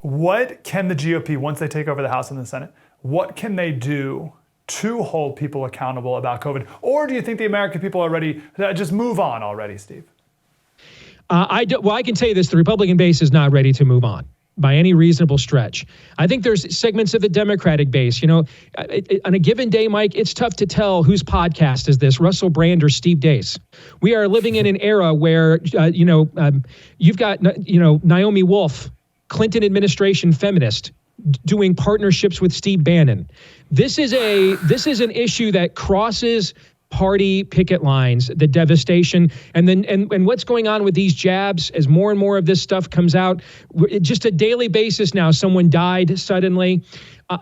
What can the GOP, once they take over the House and the Senate, what can they do to hold people accountable about COVID? Or do you think the American people are ready to just move on already, Steve? I can tell you this, the Republican base is not ready to move on by any reasonable stretch. I think there's segments of the Democratic base. On a given day, Mike, it's tough to tell whose podcast is this, Russell Brand or Steve Deace. We are living in an era where, you've got, Naomi Wolf, Clinton administration feminist, doing partnerships with Steve Bannon. This is an issue that crosses party picket lines, the devastation, and what's going on with these jabs as more and more of this stuff comes out. Just a daily basis now, someone died suddenly.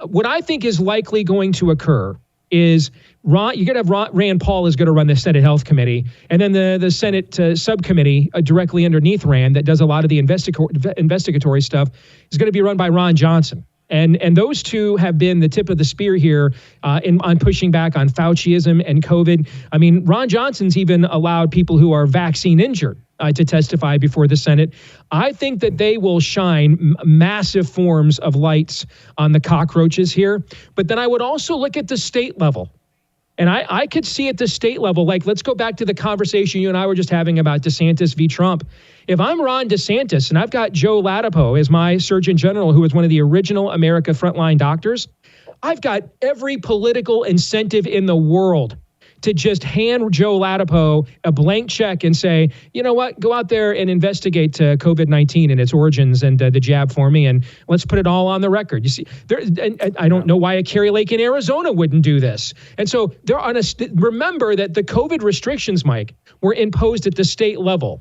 What I think is likely going to occur is you're going to have Rand Paul is going to run the Senate Health Committee, and then the Senate subcommittee directly underneath Rand that does a lot of the investigatory stuff is going to be run by Ron Johnson. And those two have been the tip of the spear here on pushing back on Fauciism and COVID. I mean, Ron Johnson's even allowed people who are vaccine injured to testify before the Senate. I think that they will shine massive forms of lights on the cockroaches here. But then I would also look at the state level. And I could see at the state level, like, let's go back to the conversation you and I were just having about DeSantis v. Trump. If I'm Ron DeSantis and I've got Joe Ladapo as my Surgeon General, who was one of the original America frontline doctors, I've got every political incentive in the world to just hand Joe Ladapo a blank check and say, you know what, go out there and investigate COVID-19 and its origins and the jab for me, and let's put it all on the record. You see, I don't know why a Kerry Lake in Arizona wouldn't do this. And so remember that the COVID restrictions, Mike, were imposed at the state level.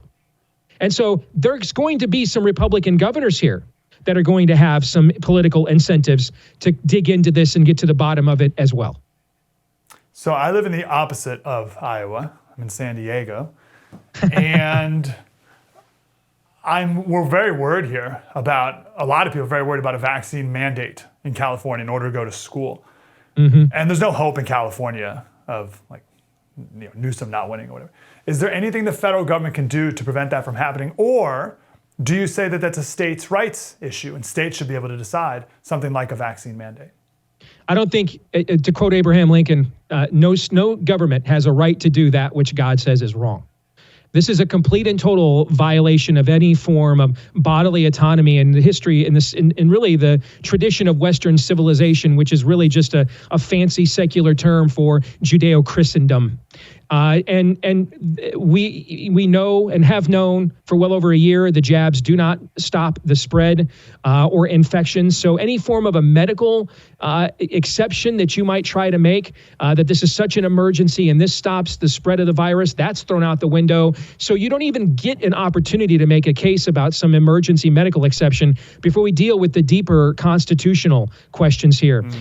And so there's going to be some Republican governors here that are going to have some political incentives to dig into this and get to the bottom of it as well. So I live in the opposite of Iowa. I'm in San Diego. And we're very worried here about, a lot of people are very worried about a vaccine mandate in California in order to go to school. Mm-hmm. And there's no hope in California of Newsom not winning or whatever. Is there anything the federal government can do to prevent that from happening? Or do you say that that's a states' rights issue and states should be able to decide something like a vaccine mandate? I don't think, to quote Abraham Lincoln, no government has a right to do that which God says is wrong. This is a complete and total violation of any form of bodily autonomy in the history, in really the tradition of Western civilization, which is really just a fancy secular term for Judeo-Christendom. And we know and have known for well over a year the jabs do not stop the spread or infections. So any form of a medical exception that you might try to make that this is such an emergency and this stops the spread of the virus, that's thrown out the window. So you don't even get an opportunity to make a case about some emergency medical exception before we deal with the deeper constitutional questions here.